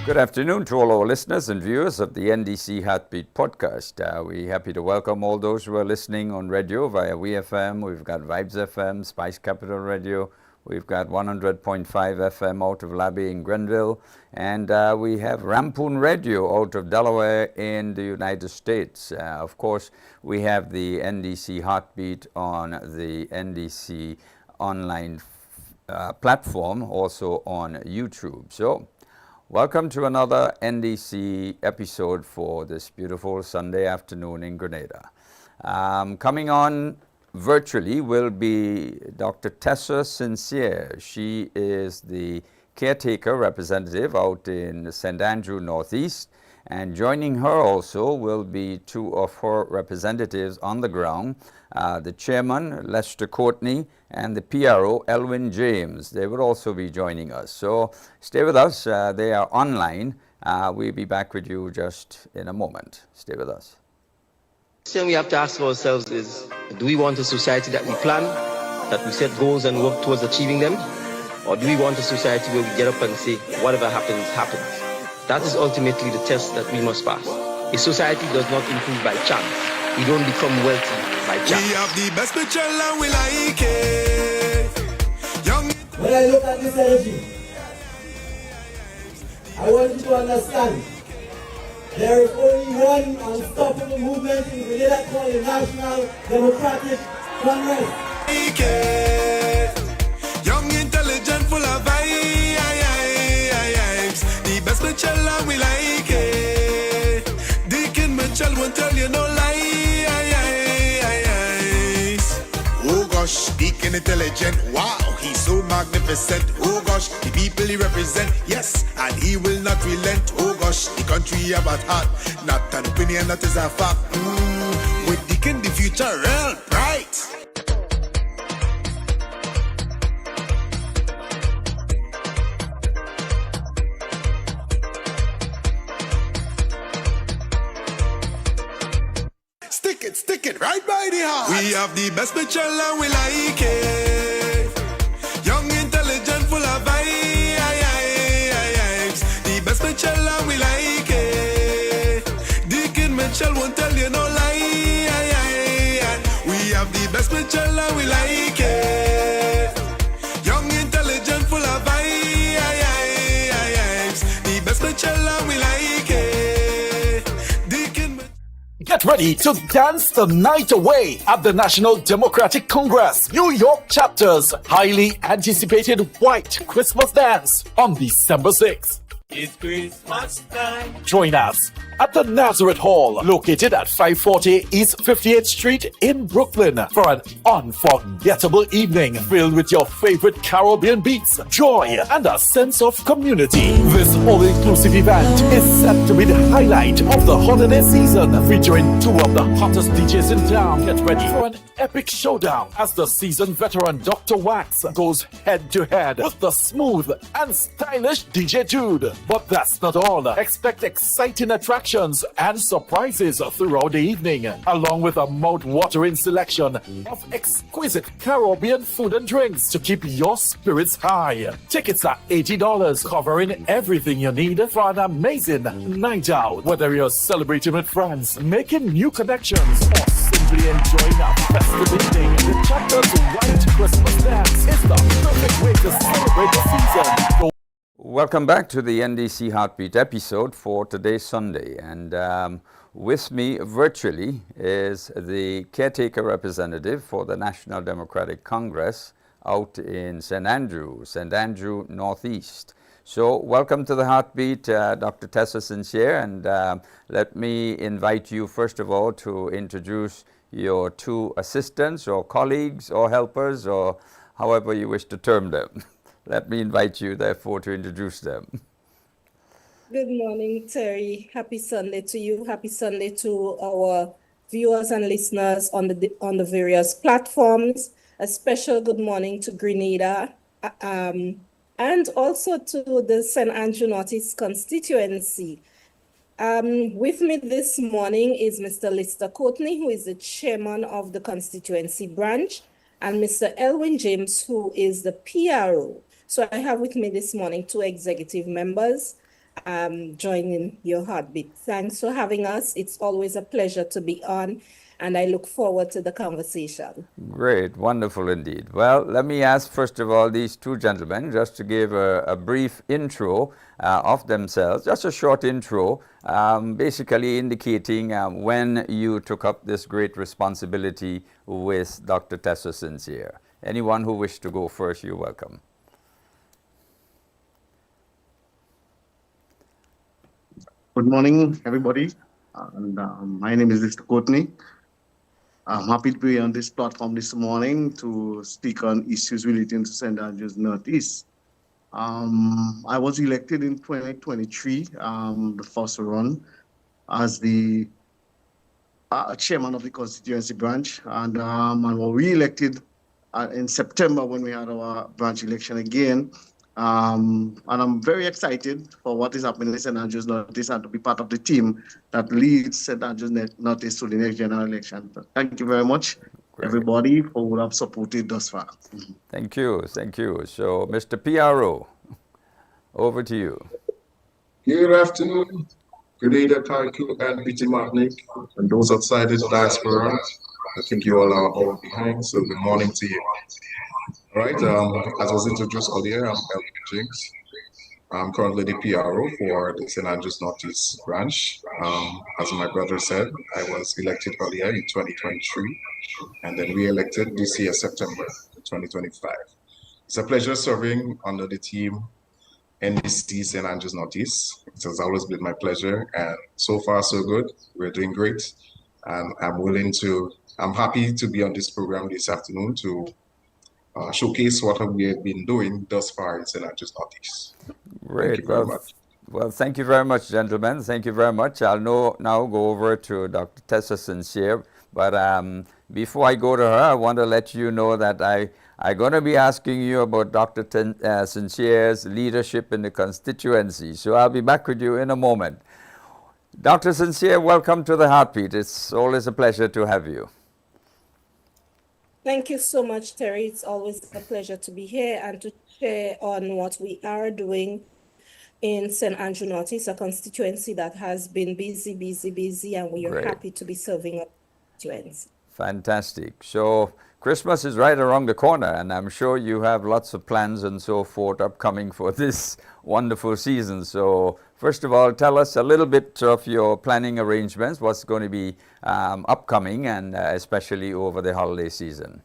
Good afternoon to all our listeners and viewers of the NDC Heartbeat podcast. We're happy to welcome all those who are listening on radio via WeFM. We've got Vibes FM, Spice Capital Radio. We've got 100.5 FM out of Labby in Grenville. And we have Rampoon Radio out of Delaware in the United States. Of course, we have the NDC Heartbeat on the NDC online platform, also on YouTube. So, welcome to another NDC episode for this beautiful Sunday afternoon in Grenada. Coming on virtually will be Dr. Tessa Sincere. She is the caretaker representative out in St. Andrew Northeast, and joining her also will be two of her representatives on the ground, the chairman, Lester Courtney, and the PRO, Elwin James. They will also be joining us. So stay with us. They are online. We'll be back with you just in a moment. Stay with us. The question we have to ask ourselves is, do we want a society that we plan, that we set goals and work towards achieving them? Or do we want a society where we get up and say, whatever happens, happens? That is ultimately the test that we must pass. A society does not improve by chance. We don't become wealthy by chance. We have the best picture and we like it. When I look at this energy, I want you to understand there is only one unstoppable movement in Grenada called the National Democratic Congress. Like it. Young, intelligent, full of vibes. The best picture and we like it. Deacon Mitchell won't tell you no lies. Oh gosh, Deacon intelligent, wow, he's so magnificent. Oh gosh, the people he represent, yes, and he will not relent. Oh gosh, the country about heart, not an opinion, that is a fact. With Deacon, the future real bright. Stick it right by the heart. We have the best picture and we like it. Young, intelligent, full of vibes. The best picture and we like it. Deacon Mitchell won't tell you no lie. We have the best picture and we like it. Young, intelligent, full of vibes. The best picture and we like it. Get ready to dance the night away at the National Democratic Congress, New York chapter's highly anticipated White Christmas Dance on December 6th. It's Christmas time. Join us at the Nazareth Hall, located at 540 East 58th Street in Brooklyn, for an unforgettable evening filled with your favorite Caribbean beats, joy, and a sense of community. This all-inclusive event is set to be the highlight of the holiday season, featuring two of the hottest DJs in town. Get ready for an epic showdown as the seasoned veteran Dr. Wax goes head-to-head with the smooth and stylish DJ Dude. But that's not all. Expect exciting attractions and surprises throughout the evening, along with a mouth-watering selection of exquisite Caribbean food and drinks to keep your spirits high. Tickets are $80, covering everything you need for an amazing night out. Whether you're celebrating with friends, making new connections, or simply enjoying a festive evening, the chapter's White Christmas Dance is the perfect way to celebrate the season. Welcome back to the NDC Heartbeat episode for today's Sunday, and with me virtually is the caretaker representative for the National Democratic Congress out in St. Andrew Northeast. So welcome to the Heartbeat, Dr. Tessa Sincere, and let me invite you first of all to introduce your two assistants or colleagues or helpers or however you wish to term them. Let me invite you, therefore, to introduce them. Good morning, Terry. Happy Sunday to you. Happy Sunday to our viewers and listeners on the various platforms. A special good morning to Grenada and also to the St. Andrew Northeast constituency. With me this morning is Mr. Lester Courtney, who is the chairman of the constituency branch, and Mr. Elwin James, who is the PRO. So I have with me this morning two executive members. joining your heartbeat. Thanks for having us. It's always a pleasure to be on, and I look forward to the conversation. Great, wonderful indeed. Well, let me ask first of all these two gentlemen just to give a brief intro of themselves, just a short intro, basically indicating when you took up this great responsibility with Dr. Tessa Sincere. Anyone who wishes to go first, you're welcome. Good morning, everybody. And, my name is Mr. Courtney. I'm happy to be on this platform this morning to speak on issues relating to St. Andrews Northeast. I was elected in 2023, the first run, as the chairman of the constituency branch, and I was re-elected in September when we had our branch election again. And I'm very excited for what is happening in St. Andrews Northeast and to be part of the team that leads St. Andrews Northeast to the next general election. But thank you very much, everybody, for who have supported thus far. Thank you, thank you. So, Mr. PRO, over to you. Good afternoon, good day to Tariku and PT Martinique, and those outside the diaspora. I think you all are all behind, so good morning to you. All right, as was introduced earlier, I'm Elvin Jinks. I'm currently the PRO for the St. Andrews Northeast branch. As my brother said, I was elected earlier in 2023 and then re-elected this year, September 2025. It's a pleasure serving under the team NDC St. Andrews Northeast. It has always been my pleasure, and so far so good. We're doing great, and I'm happy to be on this program this afternoon to showcase what we have been doing thus far in St. Andrews Northeast. Great. Thank you very much. Well, thank you very much, gentlemen. Thank you very much. I'll now go over to Dr. Tessa Sincere. But before I go to her, I want to let you know that I'm going to be asking you about Dr. Sincere's leadership in the constituency. So I'll be back with you in a moment. Dr. Sincere, welcome to the Heartbeat. It's always a pleasure to have you. Thank you so much, Terry. It's always a pleasure to be here and to share on what we are doing in St. Andrews Northeast, a constituency that has been busy, and we are happy to be serving our constituents. Fantastic. So Christmas is right around the corner, and I'm sure you have lots of plans and so forth upcoming for this wonderful season. So first of all, tell us a little bit of your planning arrangements, what's going to be upcoming, and especially over the holiday season.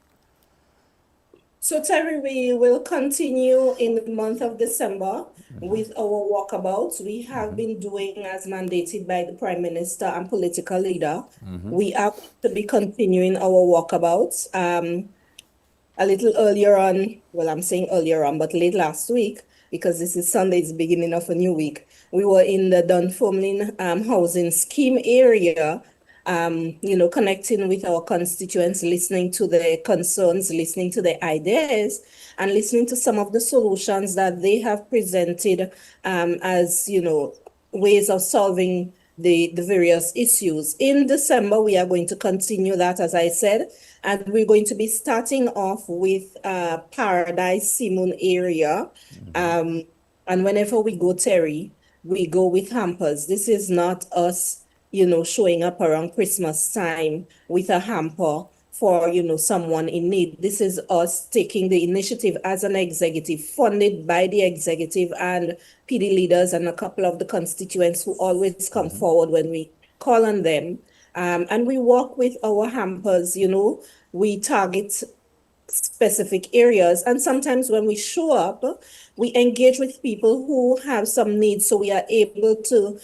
So Terry, we will continue in the month of December with our walkabouts. We have been doing as mandated by the Prime Minister and political leader. We are to be continuing our walkabouts. A little earlier on, well, I'm saying earlier on, but late last week, because this is Sunday, it's the beginning of a new week, we were in the Dunfermline housing scheme area, connecting with our constituents, listening to their concerns, listening to their ideas, and listening to some of the solutions that they have presented as, ways of solving the various issues. In December, we are going to continue that, as I said, and we're going to be starting off with Paradise Simon area. And whenever we go, Terry, we go with hampers. This is not us showing up around Christmas time with a hamper for, someone in need. This is us taking the initiative as an executive, funded by the executive and PD leaders and a couple of the constituents who always come forward when we call on them. And we work with our hampers, we target specific areas. And sometimes when we show up, we engage with people who have some needs, so we are able to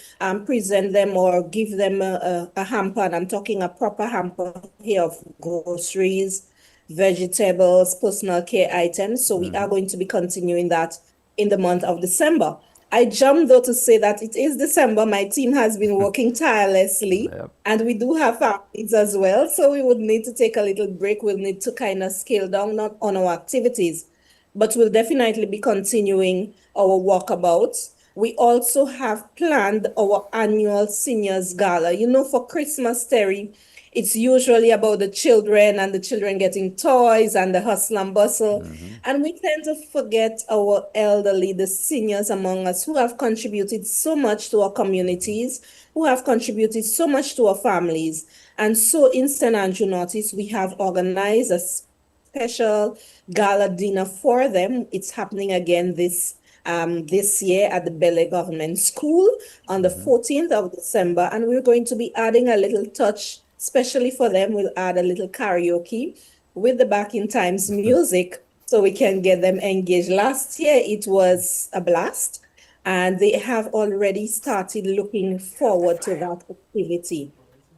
present them or give them a hamper. And I'm talking a proper hamper here of groceries, vegetables, personal care items. So we are going to be continuing that in the month of December. I jumped though to say that it is December. My team has been working tirelessly, and we do have families as well. So we would need to take a little break. We'll need to kind of scale down on our activities, but we'll definitely be continuing our walkabouts. We also have planned our annual seniors gala. For Christmas, Terry, It's usually about the children and the children getting toys and the hustle and bustle. And we tend to forget our elderly, the seniors among us who have contributed so much to our communities, who have contributed so much to our families. And so in St. Andrew Northeast, we have organized a special gala dinner for them. It's happening again this year at the Bele Government School on the 14th of December. And we're going to be adding a little touch, especially for them. We'll add a little karaoke with the Back in Times music so we can get them engaged. Last year, it was a blast, and they have already started looking forward to that activity.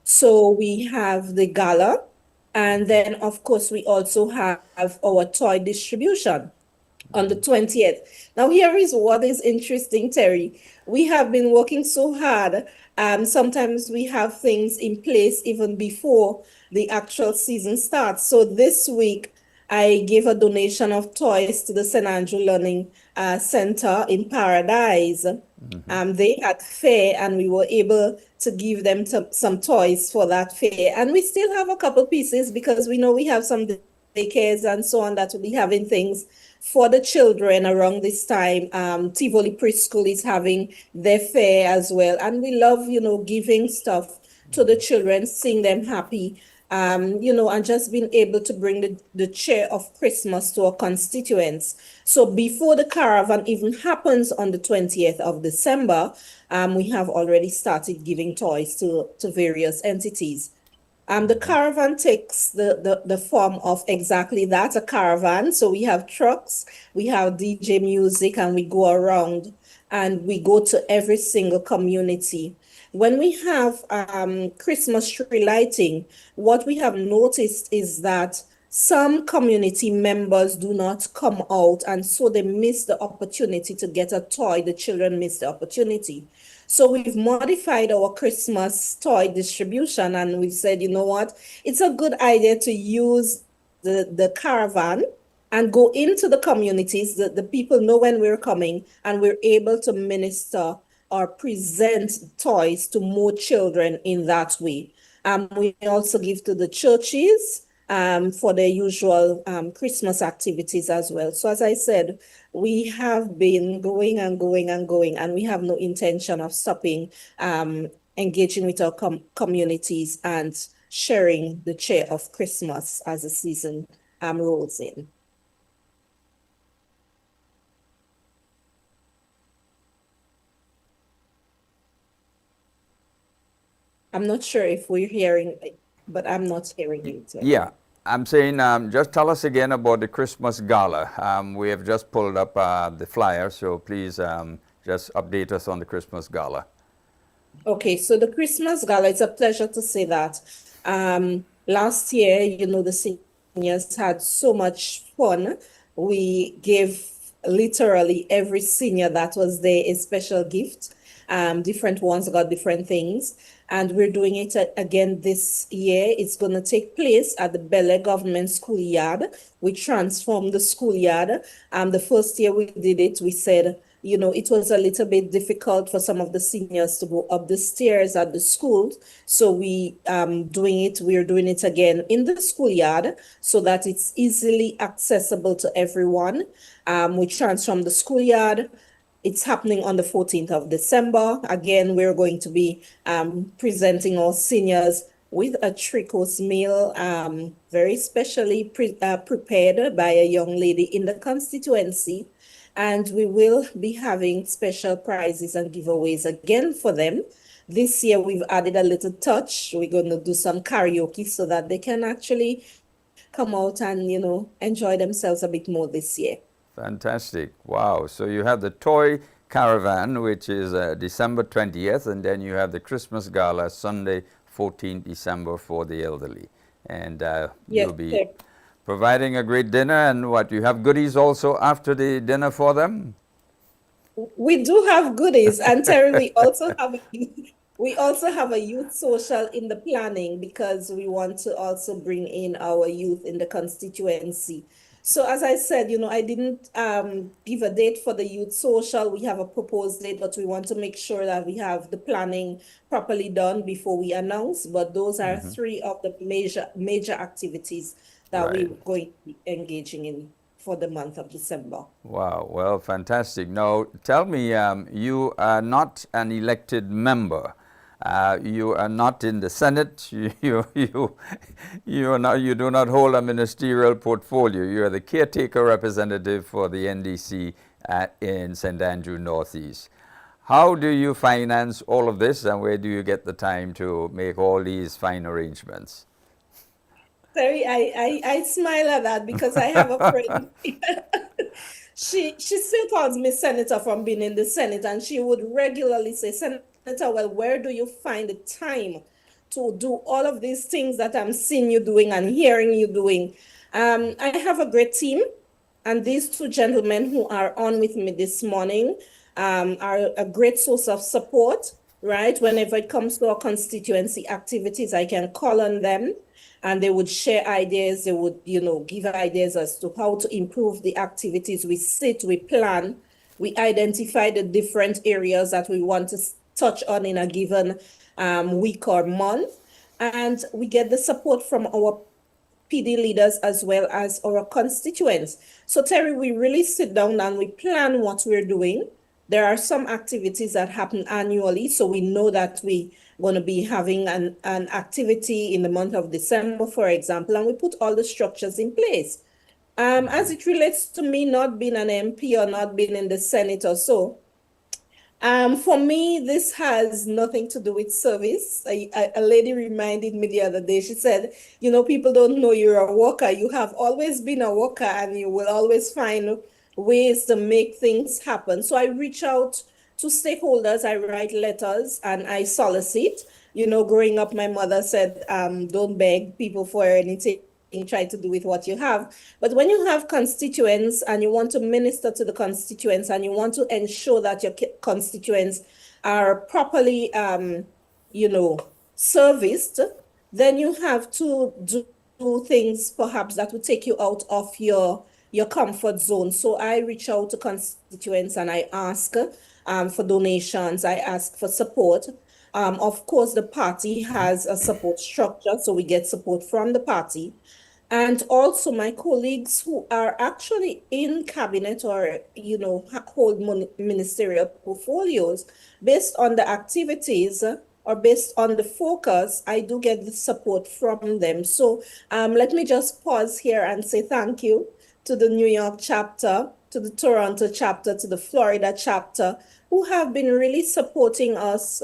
So we have the gala, and then, of course, we also have our toy distribution on the 20th. Now, here is what is interesting, Terry. We have been working so hard. Sometimes we have things in place even before the actual season starts. So this week, I gave a donation of toys to the St. Andrew Learning Center in Paradise. They had fair, and we were able to give them some toys for that fair. And we still have a couple pieces because we know we have some daycares and so on that will be having things for the children around this time. Tivoli Preschool is having their fair as well. And we love, giving stuff to the children, seeing them happy, and just being able to bring the cheer of Christmas to our constituents. So before the caravan even happens on the 20th of December, we have already started giving toys to various entities. The caravan takes the form of exactly that, a caravan. So we have trucks, we have DJ music, and we go around and we go to every single community. When we have Christmas tree lighting, what we have noticed is that some community members do not come out, and so they miss the opportunity to get a toy. The children miss the opportunity. So we've modified our Christmas toy distribution, and we said, you know what? It's a good idea to use the caravan and go into the communities. The people know when we're coming, and we're able to minister or present toys to more children in that way. We also give to the churches for their usual Christmas activities as well. So as I said, we have been going and going and going, and we have no intention of stopping engaging with our communities and sharing the cheer of Christmas as the season rolls in. I'm not sure if we're hearing, but I'm not hearing you. Yeah, I'm saying just tell us again about the Christmas Gala. We have just pulled up the flyer, so please just update us on the Christmas Gala. Okay, so the Christmas Gala, it's a pleasure to say that. Last year, the seniors had so much fun. We gave literally every senior that was there a special gift. Different ones got different things. And we're doing it again this year. It's going to take place at the Bele Government Schoolyard. We transformed the schoolyard. The first year we did it, we said, it was a little bit difficult for some of the seniors to go up the stairs at the school. So we're doing it again in the schoolyard so that it's easily accessible to everyone. We transformed the schoolyard. It's happening on the 14th of December. Again, we're going to be presenting our seniors with a three-course meal, very specially prepared by a young lady in the constituency. And we will be having special prizes and giveaways again for them. This year, we've added a little touch. We're going to do some karaoke so that they can actually come out and, enjoy themselves a bit more this year. Fantastic. Wow. So you have the toy caravan, which is December 20th, and then you have the Christmas Gala Sunday, 14th December for the elderly. And you'll be providing a great dinner. And what, you have goodies also after the dinner for them? We do have goodies. And Terry, we also have a youth social in the planning because we want to also bring in our youth in the constituency. So as I said, I didn't give a date for the youth social. We have a proposed date, but we want to make sure that we have the planning properly done before we announce. But those are three of the major activities that Right. we're going to be engaging in for the month of December. Wow, well, fantastic. Now, tell me, you are not an elected member. You are not in the Senate. You do not hold a ministerial portfolio. You are the caretaker representative for the NDC in St. Andrew Northeast. How do you finance all of this, and where do you get the time to make all these fine arrangements? Terry, I smile at that because I have a friend. She still calls me senator from being in the Senate, and she would regularly say, Senator, well, where do you find the time to do all of these things that I'm seeing you doing and hearing you doing? I have a great team, and these two gentlemen who are on with me this morning are a great source of support, right? Whenever it comes to our constituency activities, I can call on them and they would share ideas. They would, give ideas as to how to improve the activities. We sit, we plan, we identify the different areas that we want to touch on in a given week or month. And we get the support from our PD leaders as well as our constituents. So Terry, we really sit down and we plan what we're doing. There are some activities that happen annually, so we know that we're going to be having an activity in the month of December, for example, and we put all the structures in place. As it relates to me not being an MP or not being in the Senate or so, for me, this has nothing to do with service. A lady reminded me the other day, she said, people don't know you're a worker. You have always been a worker and you will always find ways to make things happen. So I reach out to stakeholders, I write letters and I solicit. Growing up, my mother said, don't beg people for anything. Try to do with what you have. But when you have constituents and you want to minister to the constituents and you want to ensure that your constituents are properly, serviced, then you have to do things perhaps that would take you out of your comfort zone. So I reach out to constituents and I ask for donations. I ask for support. Of course, the party has a support structure, so we get support from the party. And also my colleagues who are actually in cabinet or, hold ministerial portfolios, based on the activities or based on the focus, I do get the support from them. So let me just pause here and say thank you to the New York chapter, to the Toronto chapter, to the Florida chapter, who have been really supporting us,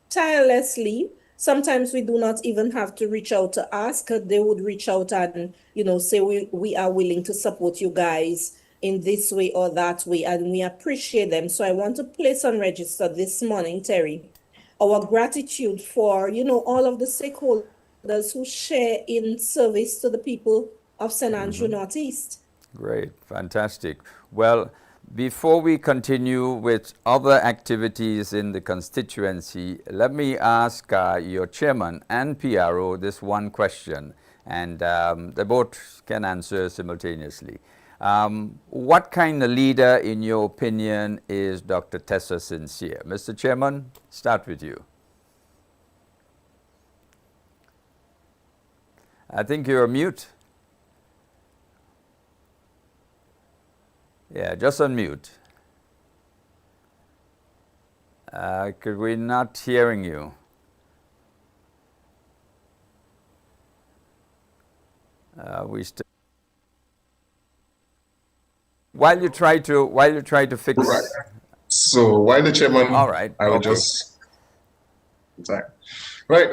tirelessly. Sometimes we do not even have to reach out to ask. They would reach out and, say we are willing to support you guys in this way or that way, and we appreciate them. So I want to place on register this morning, Terry, our gratitude for, all of the stakeholders who share in service to the people of St. Andrew Northeast. Great, fantastic. Well, before we continue with other activities in the constituency, let me ask your chairman and PRO this one question, and they both can answer simultaneously. What kind of leader, in your opinion, is Dr. Tessa Sincere? Mr. Chairman, start with you. I think you're mute. Yeah, just unmute. Could we not hearing you? We still. While you try to fix. Right. So while the chairman, all right, I will just. Right.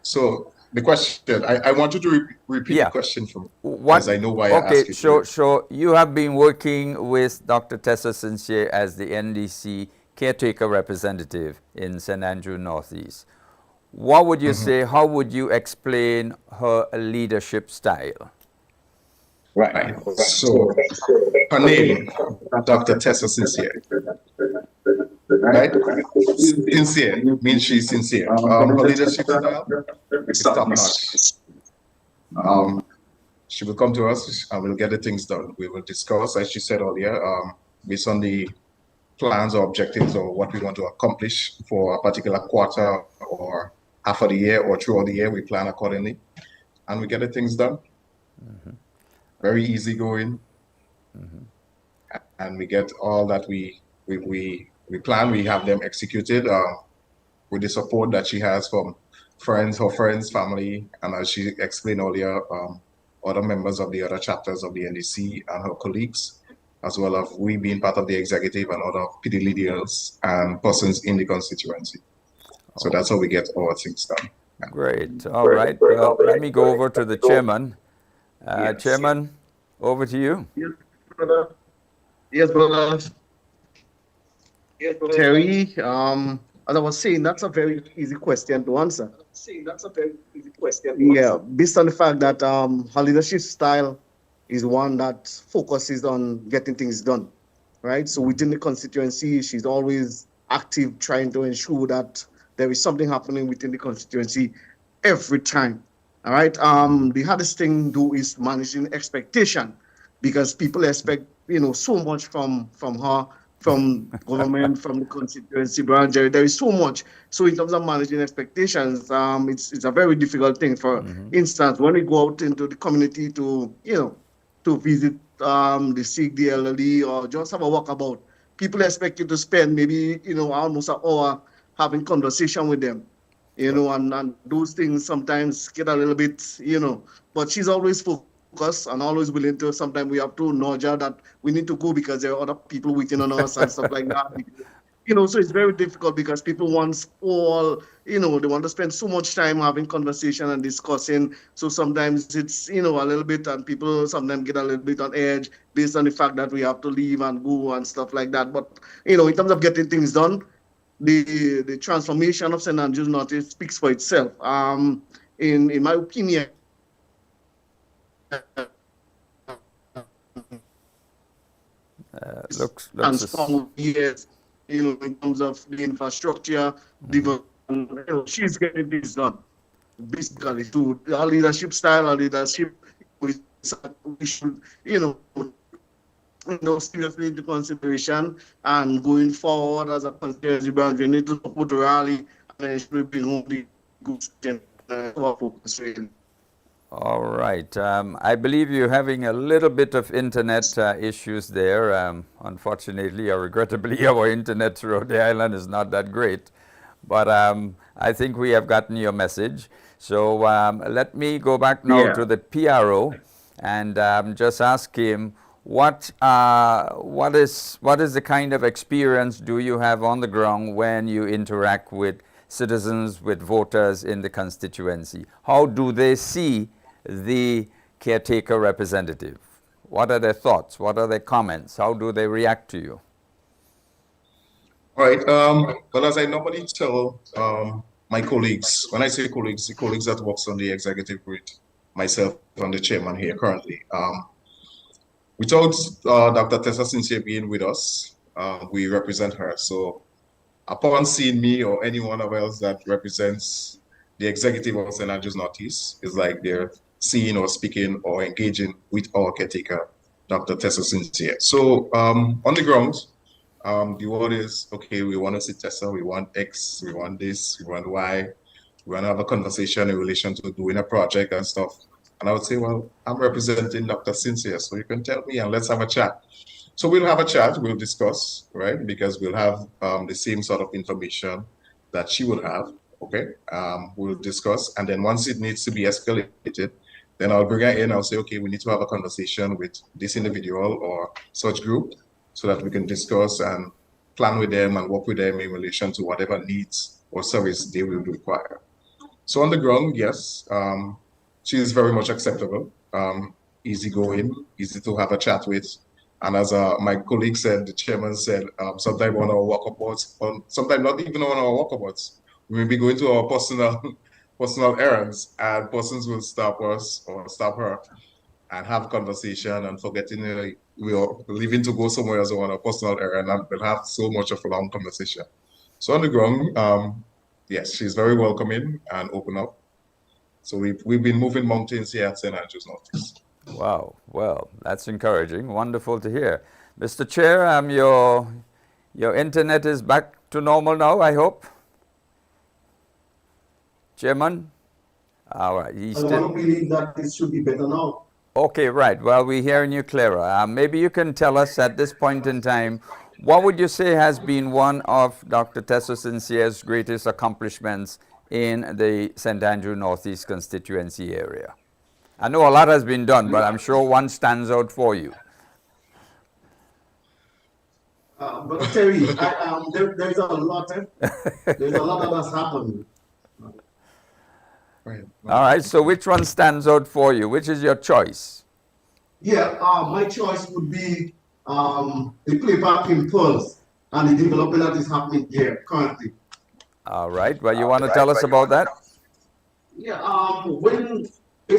So the question, I want you to repeat the question for me, as I know why I asked you. So you have been working with Dr. Tessa Sincere as the NDC caretaker representative in St. Andrew Northeast. What would you say, how would you explain her leadership style? Right. So her name, Dr. Tessa Sincere. Right? Sincere means she's sincere. Her leadership style is top notch. she will come to us and we'll get the things done. We will discuss, as she said earlier, based on the plans or objectives or what we want to accomplish for a particular quarter or half of the year or throughout the year. We plan accordingly and we get the things done. Very easygoing. And we get all that we plan. We have them executed with the support that she has from her friends, family, and as she explained earlier, other members of the other chapters of the NDC and her colleagues, as well as we being part of the executive and other PD leaders and persons in the constituency. So that's how we get our things done. Great. All right. Well, let me go over to the chairman. Chairman, over to you. Yes, brother. Yes, brother. Terry, as I was saying, that's a very easy question to answer. Yeah, based on the fact that her leadership style is one that focuses on getting things done, right? So within the constituency, she's always active, trying to ensure that there is something happening within the constituency every time. All right. The hardest thing to do is managing expectation, because people expect, so much from her, from government, from the constituency branch. There is so much. So in terms of managing expectations, it's a very difficult thing. For instance, when we go out into the community to visit the sick, the elderly, or just have a walkabout, people expect you to spend maybe almost an hour having conversation with them. And those things sometimes get a little bit, but she's always focused and always willing to. Sometimes we have to nudge her that we need to go because there are other people waiting on us and stuff like that. So it's very difficult because people want they want to spend so much time having conversation and discussing. So sometimes it's, a little bit, and people sometimes get a little bit on edge based on the fact that we have to leave and go and stuff like that. But, in terms of getting things done, the transformation of St. Andrews North speaks for itself. In my opinion, Looks years, in terms of the infrastructure, she's getting this done. Basically, to our leadership style, our leadership, we should, seriously into consideration, and going forward as a constituency branch, we need to support the rally and then we bring home the goods to our focus really. all right. I believe you're having a little bit of internet issues there. Unfortunately or regrettably, our internet throughout the island is not that great. But I think we have gotten your message. So let me go back now to the PRO and just ask him, what is the kind of experience do you have on the ground when you interact with citizens, with voters in the constituency? How do they see the caretaker representative? What are their thoughts? What are their comments? How do they react to you? All right. Well, as I normally tell my colleagues, when I say colleagues, the colleagues that works on the executive with myself and the chairman here currently, without Dr. Tessa Sincere being with us, we represent her. So upon seeing me or anyone else that represents the executive of St. Andrews Northeast, it's like they're seeing or speaking or engaging with our caretaker, Dr. Tessa Sincere. So on the ground, the word is, okay, we want to see Tessa, we want X, we want this, we want Y, we want to have a conversation in relation to doing a project and stuff. And I would say, well, I'm representing Dr. Sincere, so you can tell me and let's have a chat. So we'll have a chat, we'll discuss, right? Because we'll have the same sort of information that she would have, okay? We'll discuss, and then once it needs to be escalated, then I'll bring her in, I'll say, okay, we need to have a conversation with this individual or such group so that we can discuss and plan with them and work with them in relation to whatever needs or service they will require. So on the ground, yes, she is very much acceptable, easygoing, easy to have a chat with. And as my colleague said, the chairman said, sometimes on our walkabouts, sometimes not even on our walkabouts, we may be going to our personal errands, and persons will stop us or stop her and have a conversation and forgetting we are leaving to go somewhere else on a personal errand, and we'll have so much of a long conversation. So on the ground, yes, she's very welcoming and open up. So we've been moving mountains here at St. Andrews Northeast. Wow. Well, that's encouraging. Wonderful to hear. Mr. Chair, your internet is back to normal now, I hope. Chairman? All right. I want to believe that it should be better now. Okay, right. Well, we're hearing you clearer. Maybe you can tell us at this point in time, what would you say has been one of Dr. Tessa Sinciere's greatest accomplishments in the St. Andrew Northeast constituency area? I know a lot has been done, but I'm sure one stands out for you. But Terry, there's a lot. There's a lot that has happened. All right, so which one stands out for you? Which is your choice? Yeah, my choice would be the playback impulse and the development that is happening here currently. All right, well, you want to tell us about that? Yeah, when you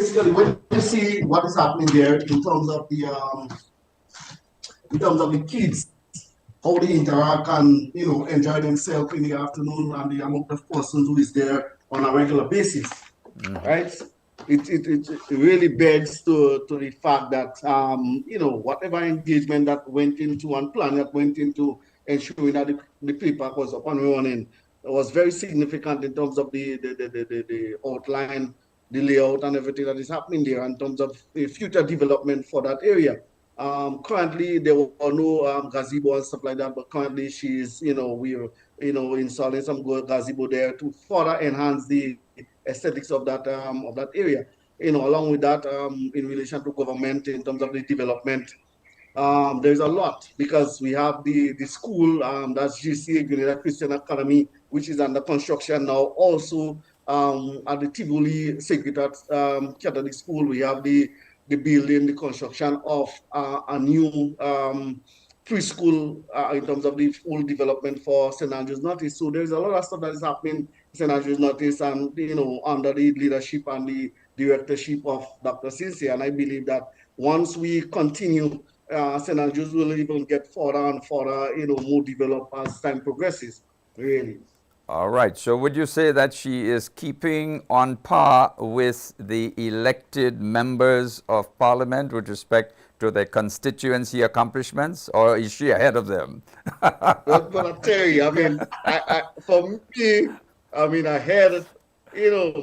see what is happening there in terms of the kids, how they interact and enjoy themselves in the afternoon, and the amount of persons who is there on a regular basis, right? It really begs to the fact that whatever engagement that went into and plan that went into ensuring that the paper was up and running was very significant in terms of the outline, the layout, and everything that is happening there in terms of the future development for that area. Currently, there were no gazebo and stuff like that, but currently we're installing some gazebo there to further enhance the aesthetics of that area. Along with that, in relation to government in terms of the development, there's a lot because we have the school, that's GCA, Grenada Christian Academy, which is under construction now. Also, at the Tivoli Sacred Catholic School, we have the building, the construction of a new preschool in terms of the full development for St. Andrews Northeast. So there's a lot of stuff that is happening in St. Andrews Northeast, and under the leadership and the directorship of Dr. Sincere. And I believe that once we continue, St. Andrews will even get further and further, more developed as time progresses, really. All right. So would you say that she is keeping on par with the elected members of Parliament with respect to their constituency accomplishments, or is she ahead of them? But I tell you, for me, ahead,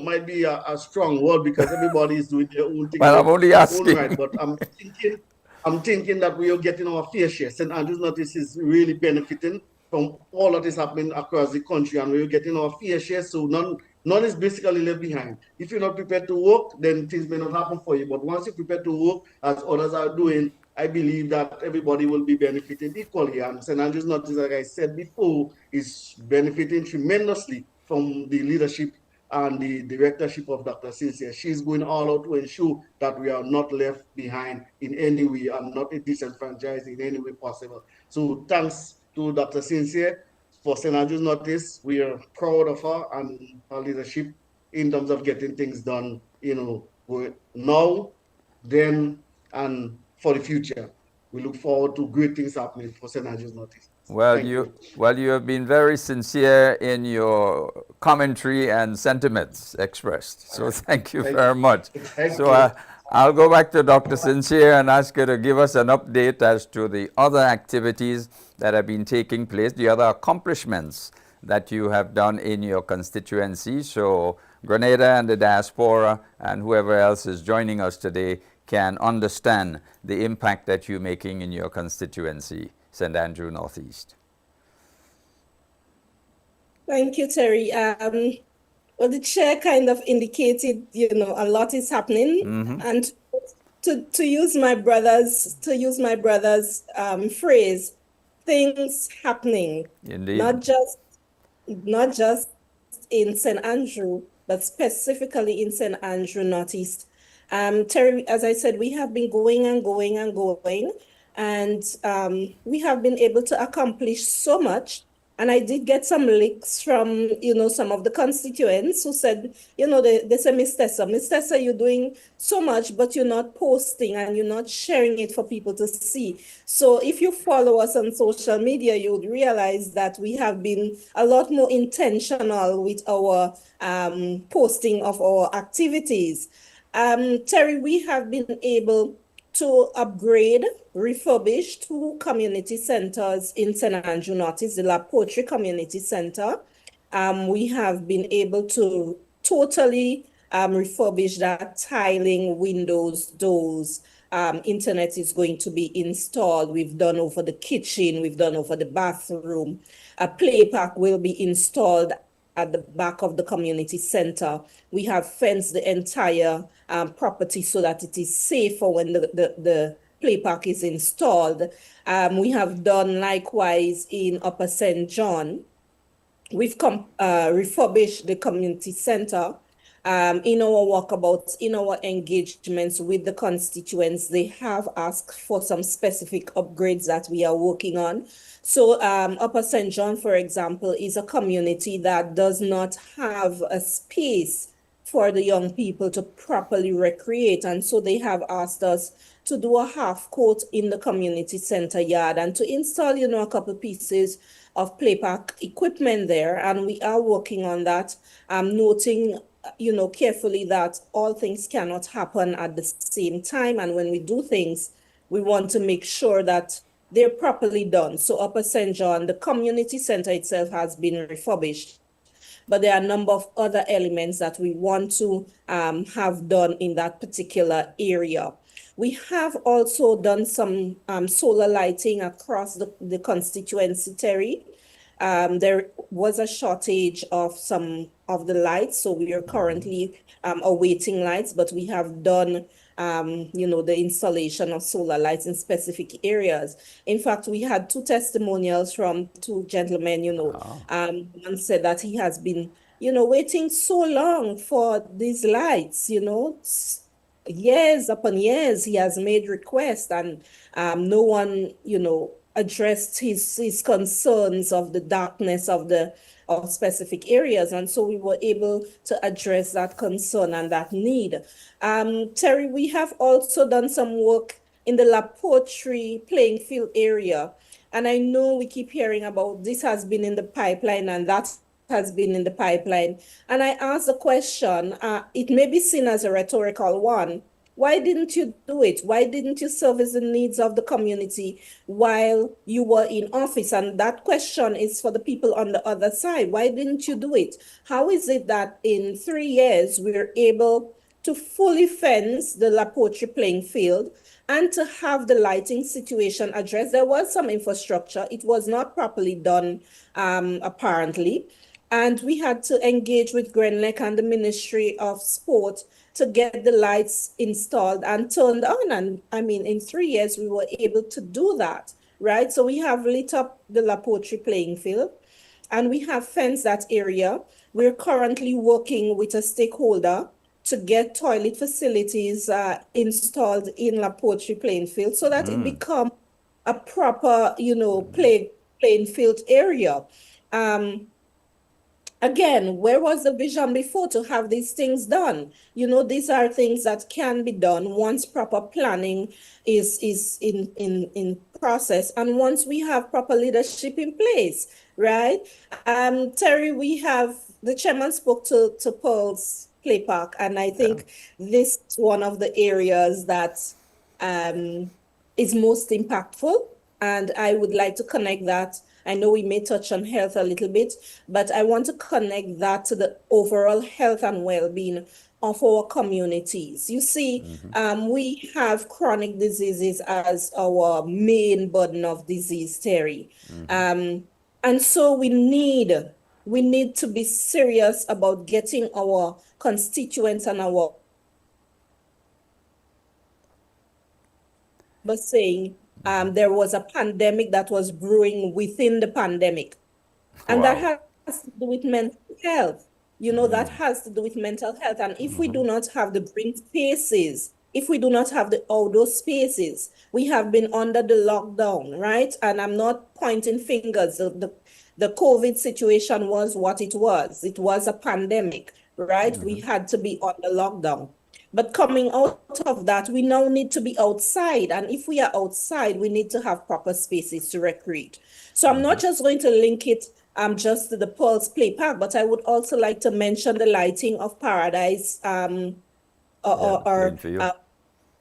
might be a strong word because everybody is doing their own thing. Well, I'm only asking. Right, but I'm thinking that we are getting our fair share. St. Andrews Northeast is really benefiting from all that is happening across the country, and we're getting our fair share, so none is basically left behind. If you're not prepared to work, then things may not happen for you. But once you're prepared to work, as others are doing, I believe that everybody will be benefiting equally. And St. Andrews Northeast, like I said before, is benefiting tremendously from the leadership and the directorship of Dr. Sincere. She's going all out to ensure that we are not left behind in any way and not disenfranchised in any way possible. So thanks to Dr. Sincere for St. Andrews Northeast. We are proud of her and her leadership in terms of getting things done, now, then, and for the future. We look forward to great things happening for St. Andrews Northeast. Well, you have been very sincere in your commentary and sentiments expressed. So thank you very much. So I'll go back to Dr. Sincere and ask her to give us an update as to the other activities that have been taking place, the other accomplishments that you have done in your constituency. So Grenada and the diaspora and whoever else is joining us today can understand the impact that you're making in your constituency, St. Andrew Northeast. Thank you, Terry. Well, the chair kind of indicated, a lot is happening, and to use my brother's phrase, things happening. Indeed. Not just in St. Andrew, but specifically in St. Andrew Northeast. Terry, as I said, we have been going and going and going, and we have been able to accomplish so much. And I did get some leaks from, some of the constituents who said, they say, Miss Tessa, you're doing so much, but you're not posting and you're not sharing it for people to see. So if you follow us on social media, you would realize that we have been a lot more intentional with our posting of our activities. Terry, we have been able to upgrade, refurbish 2 community centers in St. Andrew Northeast, the La Poetry Community Center. We have been able to totally refurbish that tiling, windows, doors. Internet is going to be installed. We've done over the kitchen, we've done over the bathroom. A play park will be installed at the back of the community center. We have fenced the entire property so that it is safer when the play park is installed. We have done likewise in Upper St. John. We've refurbished the community center. In our walkabouts, in our engagements with the constituents, they have asked for some specific upgrades that we are working on. So Upper St. John, for example, is a community that does not have a space for the young people to properly recreate. And so they have asked us to do a half court in the community center yard and to install, a couple pieces of play park equipment there. And we are working on that, noting, carefully that all things cannot happen at the same time. And when we do things, we want to make sure that they're properly done. So Upper St. John, the community center itself has been refurbished, but there are a number of other elements that we want to have done in that particular area. We have also done some solar lighting across the constituency, Terry. There was a shortage of some of the lights, so we are currently awaiting lights, but we have done the installation of solar lights in specific areas. In fact, we had 2 testimonials from 2 gentlemen, one said that he has been, waiting so long for these lights, years upon years he has made requests and no one, addressed his concerns of the darkness of specific areas. And so we were able to address that concern and that need. Terry, we have also done some work in the La Poetry playing field area. And I know we keep hearing about this has been in the pipeline and that has been in the pipeline. And I asked the question, it may be seen as a rhetorical one. Why didn't you do it? Why didn't you service the needs of the community while you were in office? And that question is for the people on the other side. Why didn't you do it? How is it that in 3 years we're able to fully fence the La Poetry playing field and to have the lighting situation addressed? There was some infrastructure. It was not properly done, apparently. And we had to engage with Grenlec and the Ministry of Sport to get the lights installed and turned on. And I mean, in 3 years, we were able to do that, right? So we have lit up the La Poetry playing field and we have fenced that area. We're currently working with a stakeholder to get toilet facilities installed in La Poetry playing field so that it become a proper, playing field area. Again, where was the vision before to have these things done? These are things that can be done once proper planning is in process and once we have proper leadership in place, right? Terry, the chairman spoke to Pearl's Play Park, and I think this is one of the areas that is most impactful, and I would like to connect that. I know we may touch on health a little bit, but I want to connect that to the overall health and well-being of our communities. You see, we have chronic diseases as our main burden of disease, Terry. And so we need to be serious about getting our constituents and our saying there was a pandemic that was brewing within the pandemic. And that has to do with mental health. That has to do with mental health. And if we do not have the green spaces, if we do not have the outdoor spaces, we have been under the lockdown, right? And I'm not pointing fingers. The COVID situation was what it was. It was a pandemic, right? We had to be under lockdown. But coming out of that, we now need to be outside. And if we are outside, we need to have proper spaces to recreate. So I'm not just going to link it just to the Pearls Play Park, but I would also like to mention the lighting of Paradise playing field.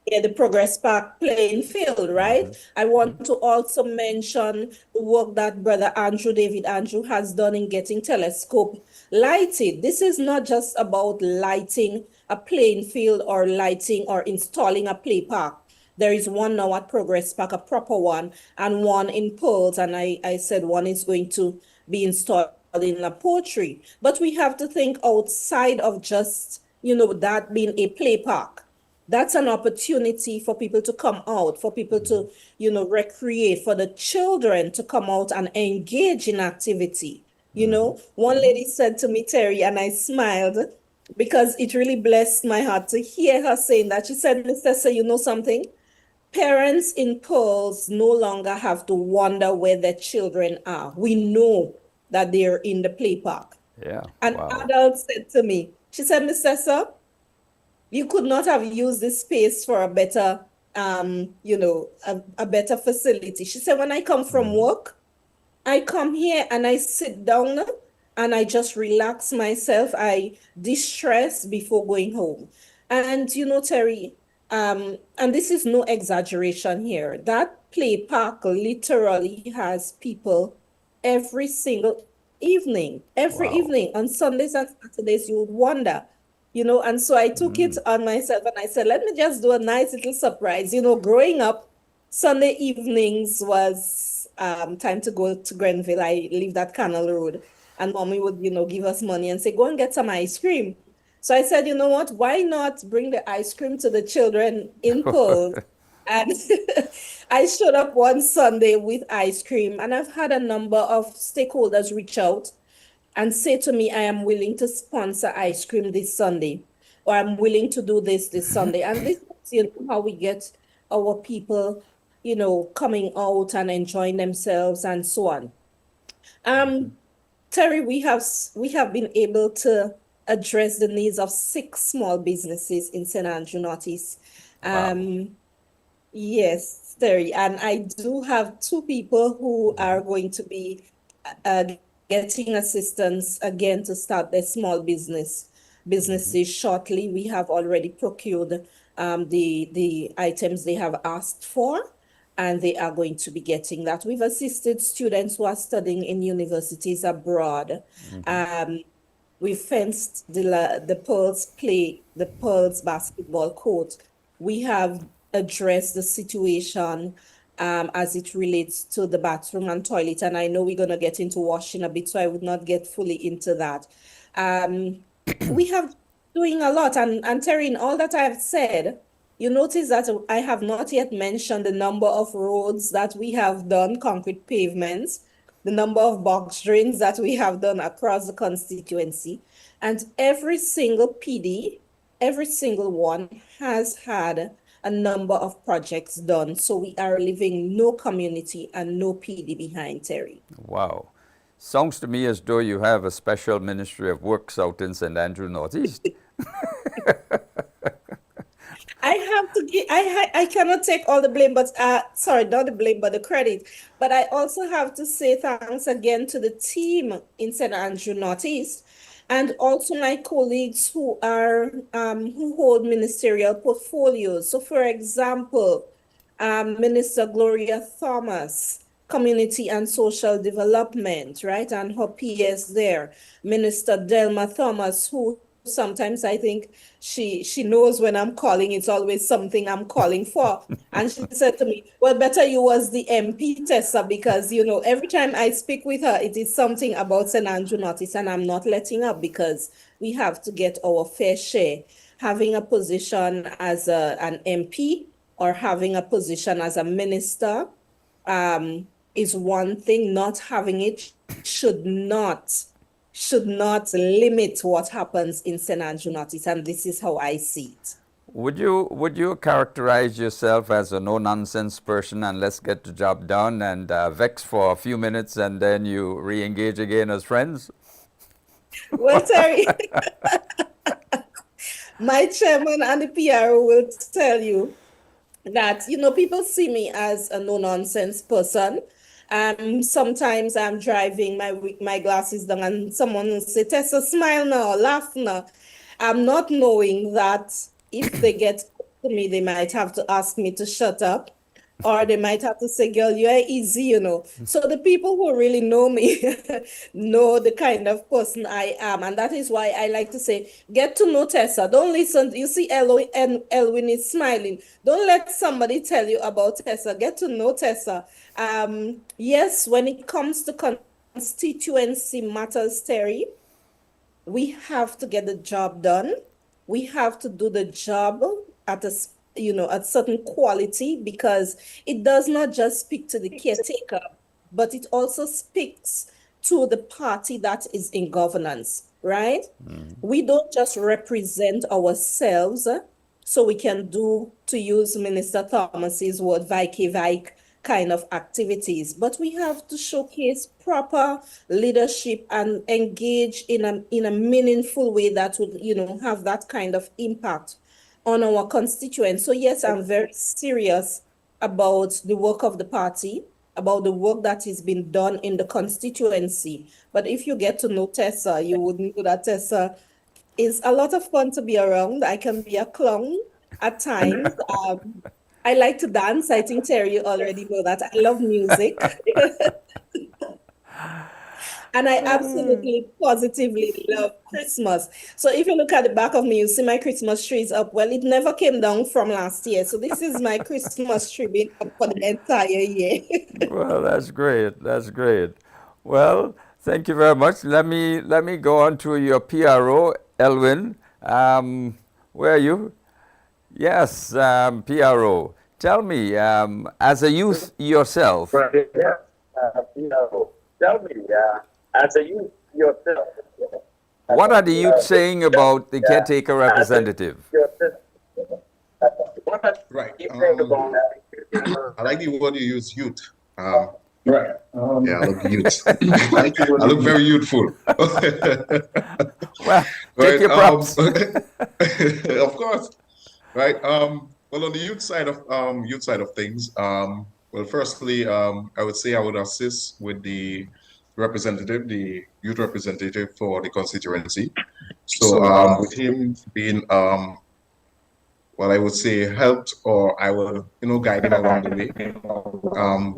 The Progress Park playing field, right? I want to also mention the work that Brother David Andrew has done in getting telescope lighted. This is not just about lighting a playing field or lighting or installing a play park. There is one now at Progress Park, a proper one, and one in Pearls, and I said one is going to be installed in La Poetry. But we have to think outside of just, that being a play park. That's an opportunity for people to come out, for people to, recreate, for the children to come out and engage in activity. One lady said to me, Terry, and I smiled because it really blessed my heart to hear her saying that. She said, Miss Tessa, you know something? Parents in Pearls no longer have to wonder where their children are. We know that they're in the play park. Yeah. An Wow. adult said to me, she said, Miss Tessa, you could not have used this space for a better, a better facility. She said, when I come from work, I come here and I sit down and I just relax myself. I distress before going home. And, Terry, and this is no exaggeration here, that play park literally has people every single evening. Every Wow. evening on Sundays and Saturdays, you would wonder. And so I took it on myself and I said, let me just do a nice little surprise. Growing up, Sunday evenings was time to go to Grenville. I lived at Canal Road and mommy would, give us money and say, go and get some ice cream. So I said, you know what, why not bring the ice cream to the children in Pearl? And I showed up one Sunday with ice cream, and I've had a number of stakeholders reach out and say to me, I am willing to sponsor ice cream this Sunday, or I'm willing to do this Sunday. And this is how we get our people, coming out and enjoying themselves and so on. Terry, we have been able to address the needs of 6 small businesses in St. Andrew Northeast. Wow. Yes, Terry, and I do have 2 people who are going to be getting assistance again to start their small businesses shortly. We have already procured the items they have asked for, and they are going to be getting that. We've assisted students who are studying in universities abroad. We fenced the Pearls basketball court. We have addressed the situation as it relates to the bathroom and toilet. And I know we're going to get into washing a bit, so I would not get fully into that. We have doing a lot. And Terry, in all that I have said, you notice that I have not yet mentioned the number of roads that we have done, concrete pavements, the number of box drains that we have done across the constituency. And every single PD, every single one has had a number of projects done. So we are leaving no community and no PD behind, Terry. Wow. Sounds to me as though you have a special Ministry of Works out in St. Andrew Northeast. I have to give, I cannot take all the blame, but sorry, not the blame, but the credit. But I also have to say thanks again to the team in St. Andrew Northeast, and also my colleagues who hold ministerial portfolios. So, for example, Minister Gloria Thomas, Community and Social Development, right, and her PS there. Minister Delma Thomas, who sometimes I think she knows when I'm calling, it's always something I'm calling for. And she said to me, well, better you was the MP, Tessa, because, every time I speak with her, it is something about St. Andrew Northeast, and I'm not letting up because we have to get our fair share. Having a position as an MP or having a position as a minister is one thing. Not having it should not limit what happens in St. Andrew Northeast, and this is how I see it. Would you characterize yourself as a no-nonsense person and let's get the job done and vex for a few minutes and then you re-engage again as friends? Well, Terry, my chairman and the PRO will tell you that, people see me as a no-nonsense person. Sometimes I'm driving my glasses down and someone will say, Tessa, smile now, laugh now. I'm not knowing that if they get to me, they might have to ask me to shut up, or they might have to say, girl, you're easy, you know. So the people who really know me know the kind of person I am. And that is why I like to say, get to know Tessa. Don't listen. You see, Elwin is smiling. Don't let somebody tell you about Tessa. Get to know Tessa. Yes, when it comes to constituency matters, Terry, we have to get the job done. We have to do the job at a at certain quality, because it does not just speak to the caretaker, but it also speaks to the party that is in governance, right? We don't just represent ourselves, so we can do, to use Minister Thomas's word, Vike kind of activities, but we have to showcase proper leadership and engage in a meaningful way that would, have that kind of impact on our constituents. So yes, I'm very serious about the work of the party, about the work that is being done in the constituency. But if you get to know Tessa, you would know that Tessa is a lot of fun to be around. I can be a clown at times. I like to dance. I think, Terry, you already know that. I love music. And I absolutely positively love Christmas. So if you look at the back of me, you see my Christmas tree is up. Well, it never came down from last year. So this is my Christmas tree being up for the entire year. Well, that's great. That's great. Well, thank you very much. Let me go on to your PRO, Elwin. Where are you? Yes, PRO. Tell me, as a youth yourself. Right. Yeah. Tell me, as a youth yourself. What are the youth saying about the caretaker representative? Right. I like the word you use, youth. Right. Yeah, I look youth. I look very youthful. Well, take your props. Of course. Right. Well, on the youth side of things, well, firstly, I would say I would assist with the youth representative for the constituency. So, with him being, well, I would say helped, or I will, guide him along the way.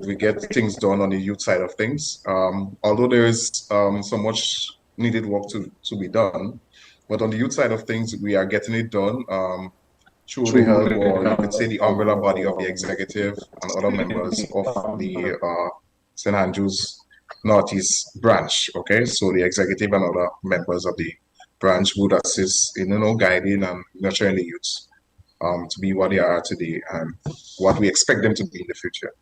We get things done on the youth side of things. Although there is so much needed work to be done, but on the youth side of things, we are getting it done. Through the help, or you could say the umbrella body of the executive and other members of the St. Andrews Northeast branch. Okay, so the executive and other members of the branch would assist in, guiding and nurturing the youths to be what they are today and what we expect them to be in the future.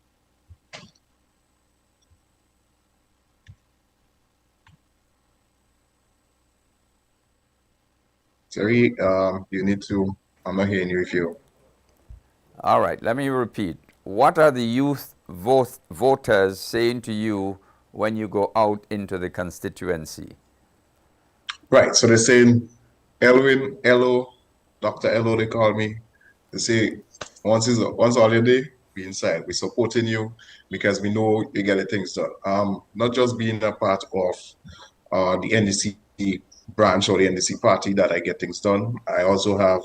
Terry, you need to. I'm not hearing you if you. All right, let me repeat. What are the youth voters saying to you when you go out into the constituency? Right, so they're saying, Elwin, Elo, Dr. Elo, they call me. They say, once all your day, be inside. We're supporting you because we know you get the things done. Not just being a part of the NDC branch or the NDC party that I get things done. I also have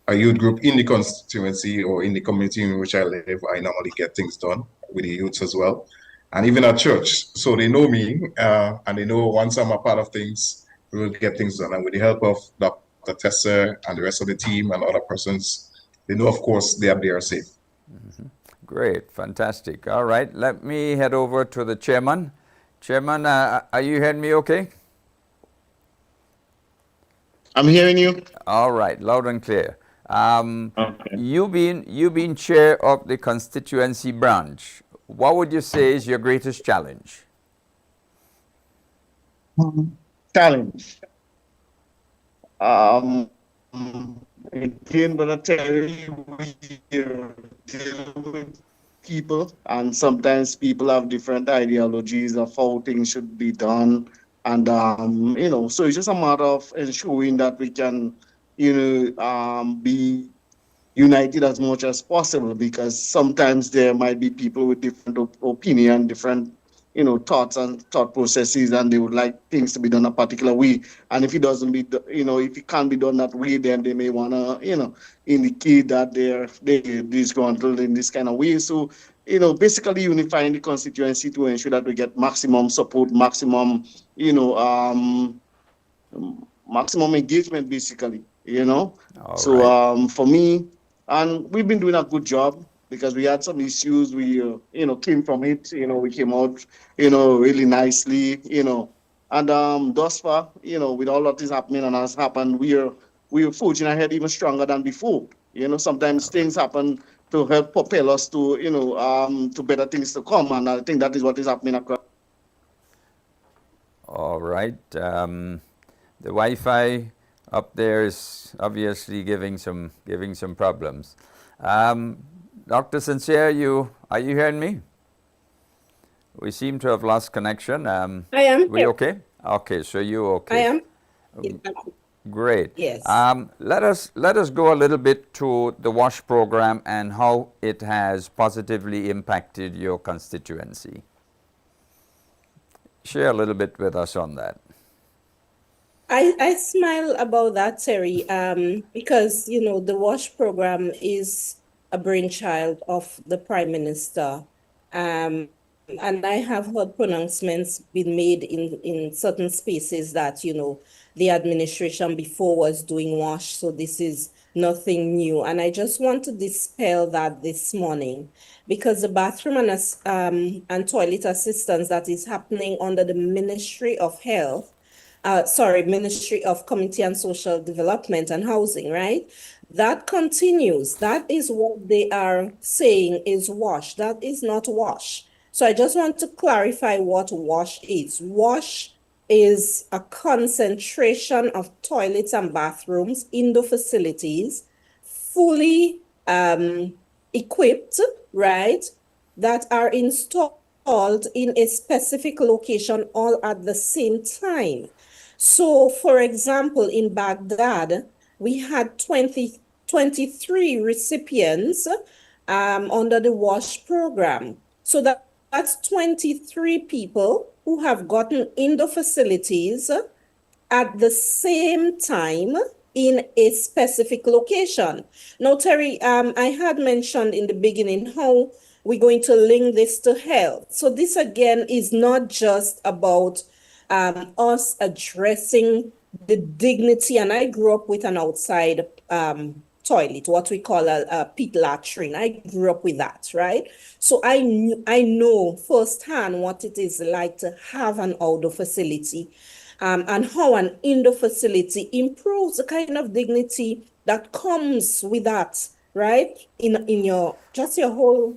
a youth group in the constituency or in the community in which I live. I normally get things done with the youths as well. And even at church. So they know me and they know once I'm a part of things, we will get things done. And with the help of Dr. Tessa and the rest of the team and other persons, they know, of course, they are safe. Mm-hmm. Great, fantastic. All right, let me head over to the chairman. Chairman, are you hearing me okay? I'm hearing you. All right, loud and clear. Okay. You being chair of the constituency branch, what would you say is your greatest challenge? Challenge. Again, Brother Terry, we deal with people, and sometimes people have different ideologies of how things should be done. And, so it's just a matter of ensuring that we can, be united as much as possible, because sometimes there might be people with different opinion, different, thoughts and thought processes, and they would like things to be done a particular way. And if it doesn't be, if it can't be done that way, then they may wanna, indicate that they disgruntled in this kind of way. So, basically unifying the constituency to ensure that we get maximum support, maximum engagement, basically. All So right. for me, and we've been doing a good job because we had some issues. We came from it. We came out really nicely. And thus far, with all that is happening and has happened, we are forging ahead even stronger than before. Sometimes things happen to help propel us to to better things to come, and I think that is what is happening across. All right. The Wi-Fi up there is obviously giving some problems. Dr. Sincere, are you hearing me? We seem to have lost connection. I am We here. okay? Okay, so you I okay? am. Great. Yes. Let us go a little bit to the WASH program and how it has positively impacted your constituency. Share a little bit with us on that. I smile about that, Terry, because, the WASH program is a brainchild of the Prime Minister. And I have heard pronouncements being made in certain spaces that, the administration before was doing WASH, so this is nothing new. And I just want to dispel that this morning, because the bathroom and toilet assistance that is happening under the Ministry of Health, Ministry of Community and Social Development and Housing, right? That continues. That is what they are saying is WASH. That is not WASH. So I just want to clarify what WASH is. WASH is a concentration of toilets and bathrooms in the facilities, fully equipped, right, that are installed in a specific location all at the same time. So, for example, in Baghdad, we had 23 recipients under the WASH program. So that's 23 people who have gotten in the facilities at the same time in a specific location. Now, Terry, I had mentioned in the beginning how we're going to link this to health. So this again is not just about us addressing the dignity, and I grew up with an outside toilet, what we call a pit latrine. I grew up with that, right? So I know firsthand what it is like to have an outdoor facility, and how an indoor facility improves the kind of dignity that comes with that, right? In your whole,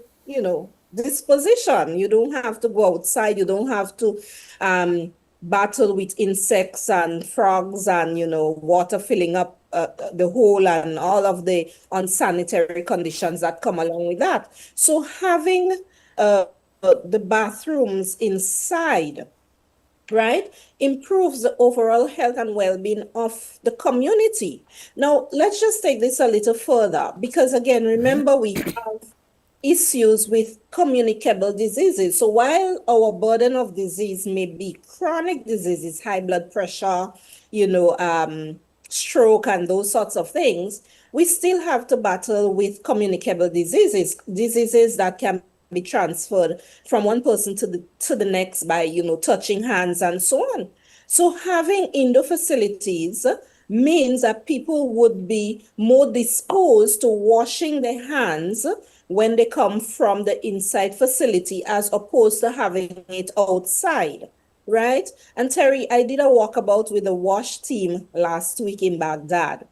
disposition. You don't have to go outside. You don't have to battle with insects and frogs and, water filling up the hole and all of the unsanitary conditions that come along with that. So having the bathrooms inside, right, improves the overall health and well-being of the community. Now, let's just take this a little further, because again, remember, we have issues with communicable diseases. So while our burden of disease may be chronic diseases, high blood pressure, stroke and those sorts of things, we still have to battle with communicable diseases that can be transferred from one person to the next by, touching hands and so on. So having indoor facilities means that people would be more disposed to washing their hands when they come from the inside facility as opposed to having it outside, right? And Terry, I did a walkabout with the WASH team last week in Baghdad.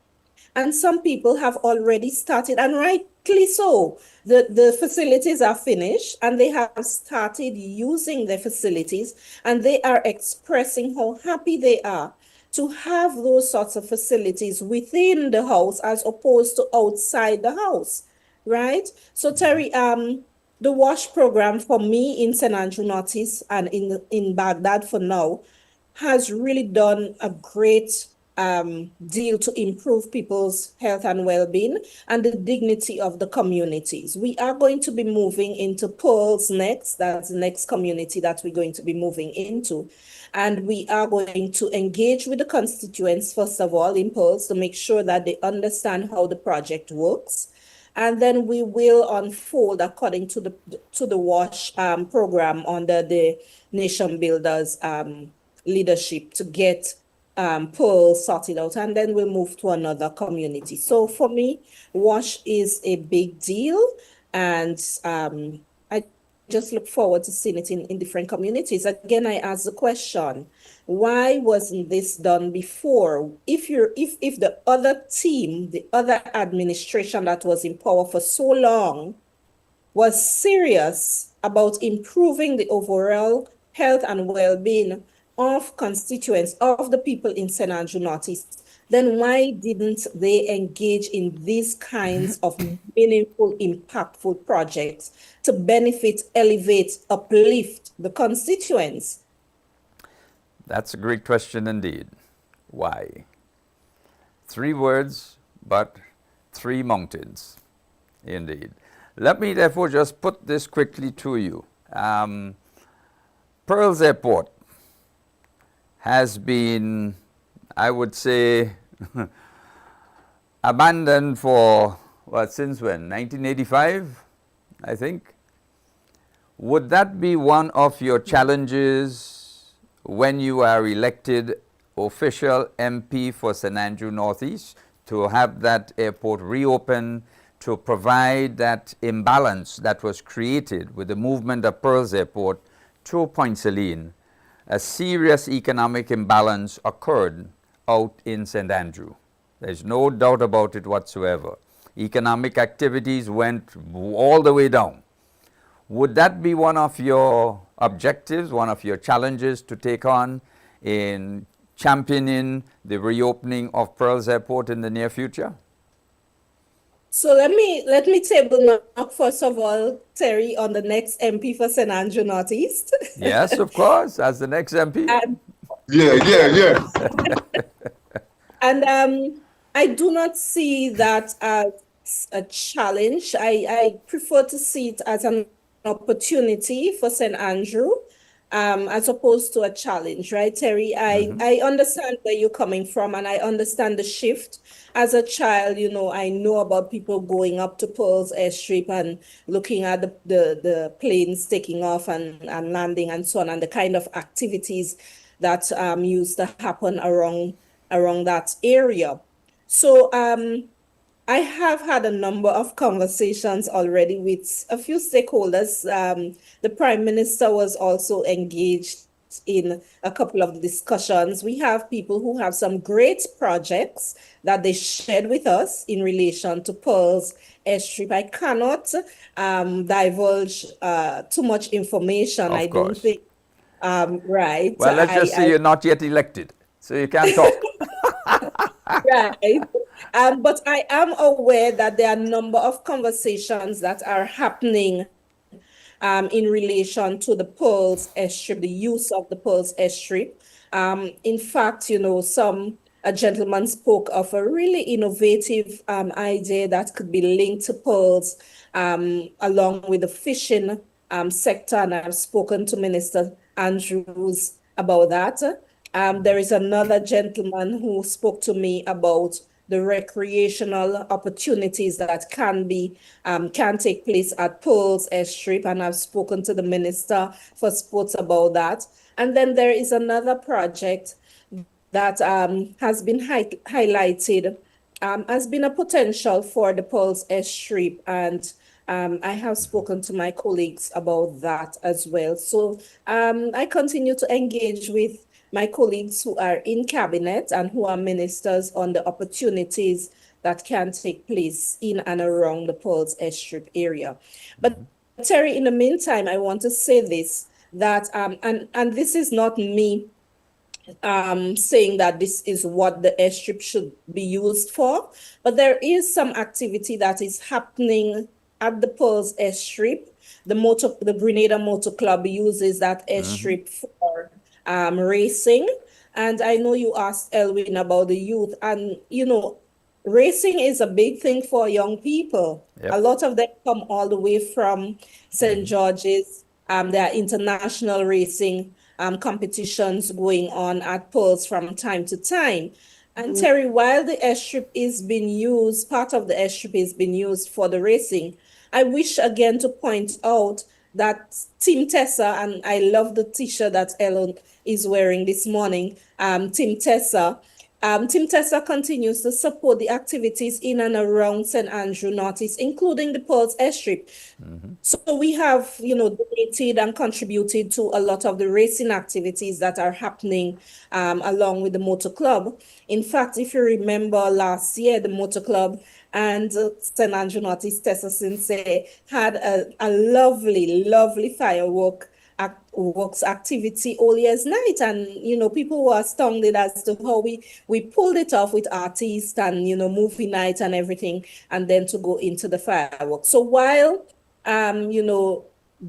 And some people have already started, and rightly so. The facilities are finished and they have started using the facilities, and they are expressing how happy they are to have those sorts of facilities within the house as opposed to outside the house, right? So Terry, the WASH program for me in St. Andrew Northeast and in Baghdad for now has really done a great deal to improve people's health and well-being and the dignity of the communities. We are going to be moving into Pearls next. That's the next community that we're going to be moving into. And we are going to engage with the constituents, first of all, in Pearls to make sure that they understand how the project works. And then we will unfold according to the WASH program under the Nation Builders leadership to get Pearls sorted out, and then we'll move to another community. So for me, WASH is a big deal, and I just look forward to seeing it in different communities. Again, I ask the question, why wasn't this done before? If the other team, the other administration that was in power for so long was serious about improving the overall health and well-being of constituents, of the people in St. Andrew Northeast, then why didn't they engage in these kinds of meaningful, impactful projects to benefit, elevate, uplift the constituents? That's a great question indeed. Why? 3 words, but 3 mountains, indeed. Let me therefore just put this quickly to you. Pearls Airport has been, I would say, abandoned for, since when? 1985, I think. Would that be one of your challenges when you are elected official MP for St. Andrew Northeast, to have that airport reopen, to provide that imbalance that was created with the movement of Pearls Airport to Point Celine? A serious economic imbalance occurred out in St. Andrew. There's no doubt about it whatsoever. Economic activities went all the way down. Would that be one of your objectives, one of your challenges to take on in championing the reopening of Pearls Airport in the near future? So let me table knock first of all, Terry, on the next MP for St. Andrew Northeast. Yes, of course, as the next MP. Yeah. And I do not see that as a challenge. I prefer to see it as an opportunity for St. Andrew, as opposed to a challenge, right, Terry? I understand where you're coming from, and I understand the shift. As a child, I know about people going up to Pearls Airstrip and looking at the planes taking off and landing and so on, and the kind of activities that used to happen around that area. So I have had a number of conversations already with a few stakeholders. The Prime Minister was also engaged in a couple of discussions. We have people who have some great projects that they shared with us in relation to Pearls Airstrip. I cannot divulge too much information. Of course. Don't think, right. Well, let's just say you're not yet elected, so you can't talk. Right. But I am aware that there are a number of conversations that are happening in relation to the Pearls Airstrip, the use of the Pearls Airstrip. In fact, a gentleman spoke of a really innovative idea that could be linked to Pearls, along with the fishing sector, and I've spoken to Minister Andrews about that. There is another gentleman who spoke to me about the recreational opportunities that can take place at Pearls Airstrip, and I've spoken to the Minister for Sports about that. And then there is another project that has been highlighted, has been a potential for the Pearls Airstrip, and I have spoken to my colleagues about that as well. So I continue to engage with my colleagues who are in cabinet and who are ministers on the opportunities that can take place in and around the Pearls Airstrip area. But Terry, in the meantime, I want to say this, that and this is not me saying that this is what the airstrip should be used for, but there is some activity that is happening at the Pearls Airstrip. The Grenada Motor Club uses that airstrip for racing. And I know you asked Elwin about the youth, and racing is a big thing for young people. Yep. A lot of them come all the way from St. George's. There are international racing competitions going on at Pearls from time to time. And Terry, while the airstrip is being used, part of the airstrip is being used for the racing, I wish again to point out that Team Tessa, and I love the t-shirt that Ellen is wearing this morning, Team Tessa. Team Tessa continues to support the activities in and around St. Andrew Northeast, including the Pearls Airstrip. So we have, donated and contributed to a lot of the racing activities that are happening along with the Motor Club. In fact, if you remember last year, the Motor Club and St. Andrew Northeast Tessa Sensei had a lovely, lovely fireworks activity all year's night, and people were astounded as to how we pulled it off with artists and movie night and everything, and then to go into the fireworks. So while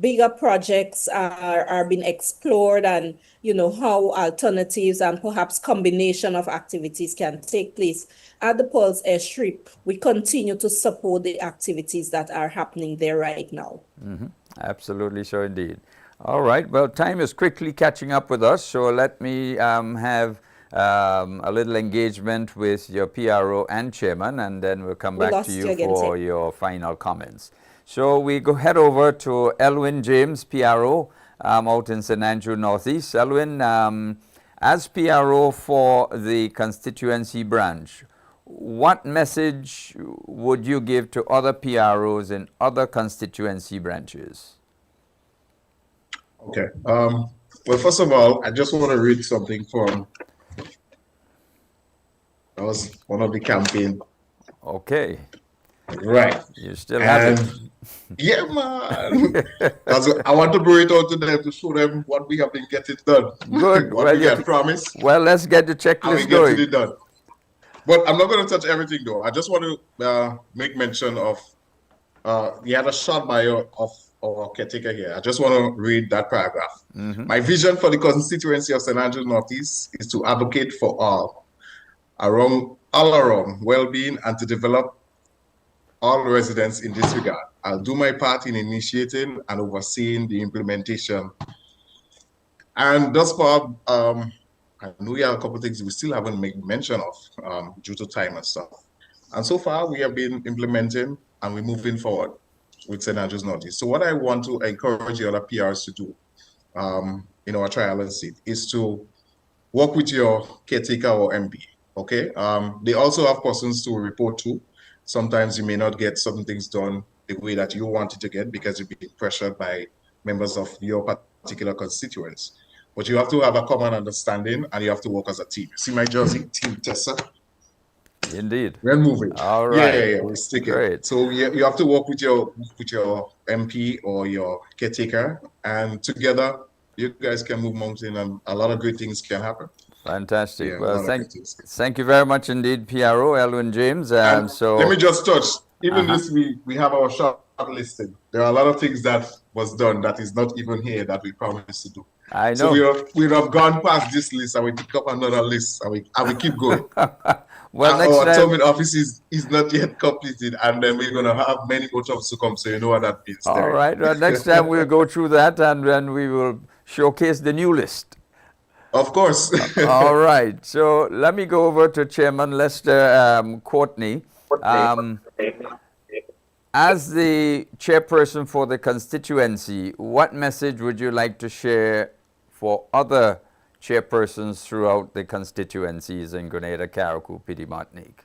bigger projects are being explored, and how alternatives and perhaps combination of activities can take place at the Pearls Airstrip, we continue to support the activities that are happening there right now. Absolutely, so indeed. All right, well, time is quickly catching up with us, so let me have a little engagement with your PRO and chairman, and then we'll come back to you for your final comments. So we head over to Elwin James, PRO, out in St. Andrew Northeast. Elwin, as PRO for the constituency branch, what message would you give to other PROs in other constituency branches? Okay. Well, first of all, I just want to read something from, that was one of the campaign. Okay. Right. You still have it. Yeah, man. I want to bring it out to them to show them what we have been getting done. Good. What we had promised. Well, let's get the checklist going. Get it done. But I'm not going to touch everything, though. I just want to make mention of, you had a shot bio of our caretaker here. I just want to read that paragraph. My vision for the constituency of St. Andrews Northeast is to advocate for all around well-being and to develop all residents in this regard. I'll do my part in initiating and overseeing the implementation. And thus far, I know we have a couple of things we still haven't made mention of due to time and stuff. And so far, we have been implementing and we're moving forward with St. Andrews Northeast. So what I want to encourage the other PRs to do in our trial and seat is to work with your caretaker or MP, okay? They also have persons to report to. Sometimes you may not get certain things done the way that you want it to get because you're being pressured by members of your particular constituents. But you have to have a common understanding and you have to work as a team. See my jersey, Team Tessa? Indeed. We're moving. All right. Yeah, we're sticking. Great. So you have to work with your MP or your caretaker, and together you guys can move mountain, and a lot of great things can happen. Fantastic. Yeah, well, thank you very much indeed, PRO Elwin James. So let me just touch. Even this week we have our short listing. There are a lot of things that was done that is not even here that we promised to do. I know. So we have gone past this list and we pick up another list and we keep going. Well, our atomic office is not yet completed, and then we're going to have many more jobs to come, so you know what that means. All right. Well, next time we'll go through that, and then we will showcase the new list. Of course. All right. So let me go over to Chairman Lester Courtney. As the chairperson for the constituency, what message would you like to share for other chairpersons throughout the constituencies in Grenada, Carriacou, Piti, Martinique?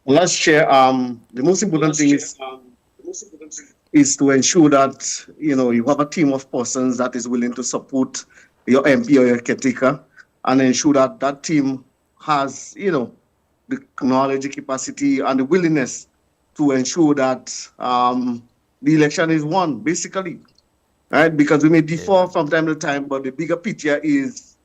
Well, as chair, the most important thing is to ensure that you have a team of persons that is willing to support your MP or your caretaker, and ensure that that team has the knowledge, the capacity, and the willingness to ensure that the election is won, basically. Right? Because we may differ from time to time, but the bigger picture is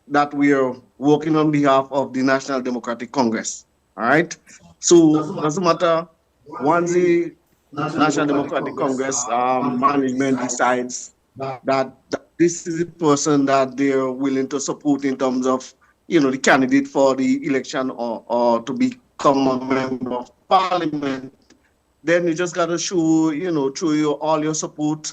that we are working on behalf of the National Democratic Congress. All right? So it doesn't matter, once the National Democratic Congress management decides that this is the person that they're willing to support in terms of, the candidate for the election or to become a member of parliament, then you just got to show, through all your support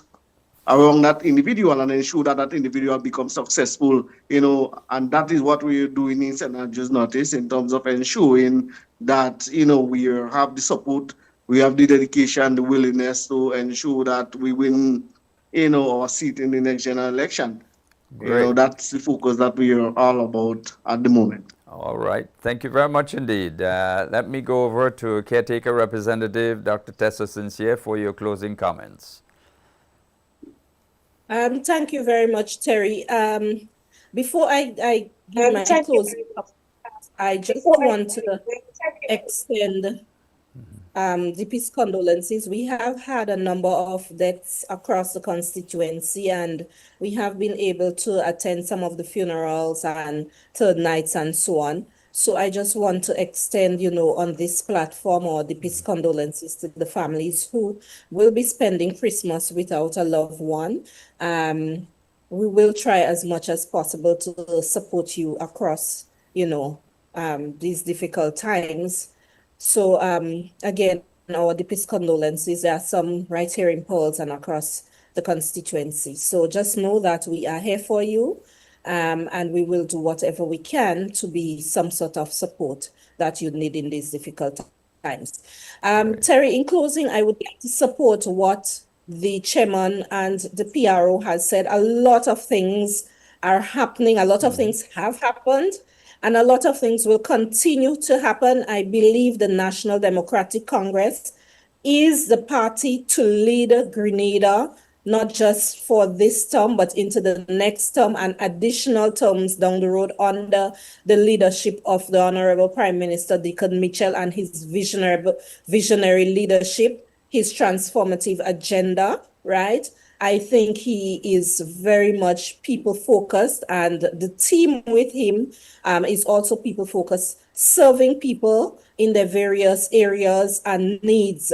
around that individual and ensure that that individual becomes successful, and that is what we're doing in St. Andrews Northeast in terms of ensuring that, we have the support, we have the dedication, the willingness to ensure that we win, our seat in the next general election. Great. That's the focus that we are all about at the moment. All right. Thank you very much indeed. Let me go over to Caretaker Representative Dr. Tessa Sincere for your closing comments. Thank you very much, Terry. Before I give my closing, I just want to extend deepest condolences. We have had a number of deaths across the constituency, and we have been able to attend some of the funerals and third nights and so on. So I just want to extend, on this platform, our deepest condolences to the families who will be spending Christmas without a loved one. We will try as much as possible to support you across, these difficult times. So again, our deepest condolences. There are some right here in Pearls and across the constituency. So just know that we are here for you, and we will do whatever we can to be some sort of support that you need in these difficult times. Terry, in closing, I would like to support what the chairman and the PRO has said. A lot of things are happening. A lot of things have happened. And a lot of things will continue to happen. I believe the National Democratic Congress is the party to lead Grenada, not just for this term, but into the next term and additional terms down the road under the leadership of the Honorable Prime Minister Deacon Mitchell and his visionary leadership, his transformative agenda, right? I think he is very much people-focused, and the team with him is also people-focused, serving people in their various areas and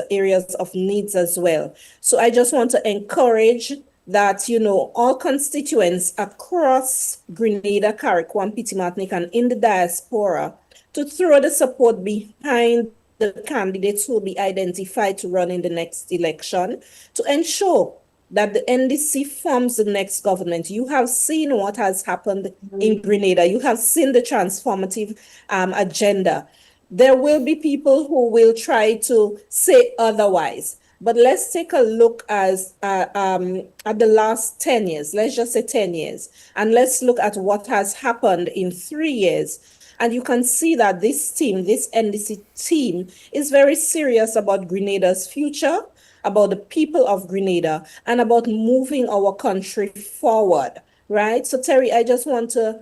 areas of needs as well. So I just want to encourage that, all constituents across Grenada, Carrickwan, Petit Martinique, and in the diaspora to throw the support behind the candidates who will be identified to run in the next election to ensure that the NDC forms the next government. You have seen what has happened in Grenada. You have seen the transformative agenda. There will be people who will try to say otherwise. But let's take a look at the last 10 years. Let's just say 10 years. And let's look at what has happened in 3 years. And you can see that this team, this NDC team, is very serious about Grenada's future, about the people of Grenada, and about moving our country forward, right? So Terry, I just want to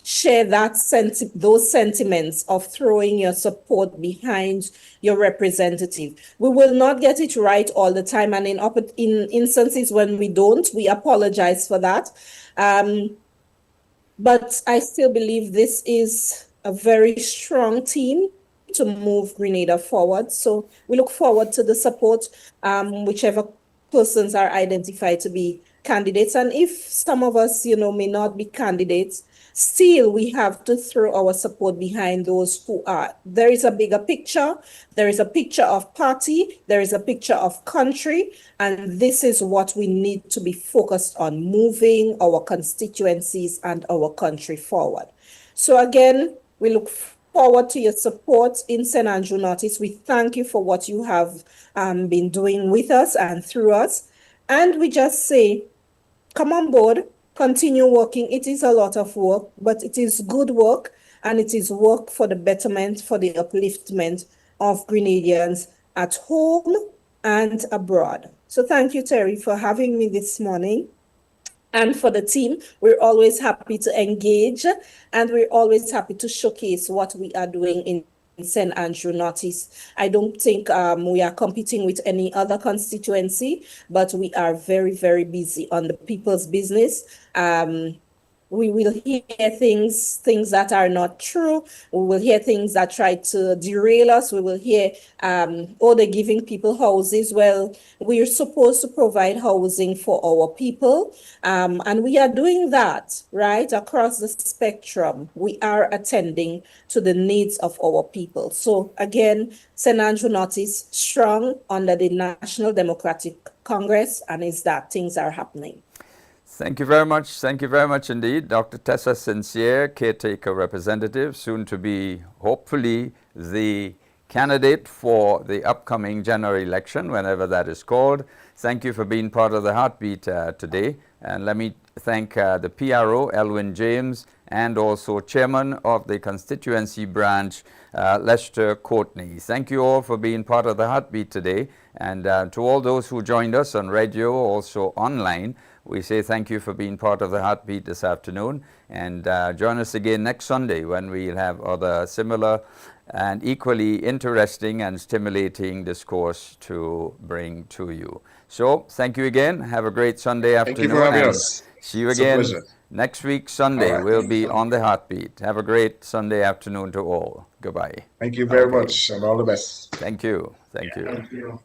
share those sentiments of throwing your support behind your representative. We will not get it right all the time, and in instances when we don't, we apologize for that. But I still believe this is a very strong team to move Grenada forward. So we look forward to the support, whichever persons are identified to be candidates. And if some of us, may not be candidates, still we have to throw our support behind those who are. There is a bigger picture. There is a picture of party. There is a picture of country. And this is what we need to be focused on, moving our constituencies and our country forward. So again, we look forward to your support in St. Andrew Northeast. We thank you for what you have been doing with us and through us. And we just say, come on board, continue working. It is a lot of work, but it is good work, and it is work for the betterment, for the upliftment of Grenadians at home and abroad. So thank you, Terry, for having me this morning. And for the team, we're always happy to engage, and we're always happy to showcase what we are doing in St. Andrew Northeast. I don't think we are competing with any other constituency, but we are very, very busy on the people's business. We will hear things that are not true. We will hear things that try to derail us. We will hear, oh, they're giving people houses. Well, we're supposed to provide housing for our people. And we are doing that, right? Across the spectrum, we are attending to the needs of our people. So again, St. Andrew North is strong under the National Democratic Congress, and is that things are happening. Thank you very much. Thank you very much indeed. Dr. Tessa Sincere, caretaker representative, soon to be, hopefully, the candidate for the upcoming general election, whenever that is called. Thank you for being part of the Heartbeat today. And let me thank the PRO, Elwin James, and also Chairman of the Constituency Branch, Lester Courtney. Thank you all for being part of the Heartbeat today. And to all those who joined us on radio, also online, we say thank you for being part of the Heartbeat this afternoon, and join us again next Sunday when we'll have other similar and equally interesting and stimulating discourse to bring to you. So thank you again. Have a great Sunday afternoon. Thank you for having us. See you It's again a pleasure. next week Sunday. All right. We'll be on the Heartbeat. Have a great Sunday afternoon to all. Goodbye. Thank you very Okay. much, and all the best. Thank you. Thank you. Thank you.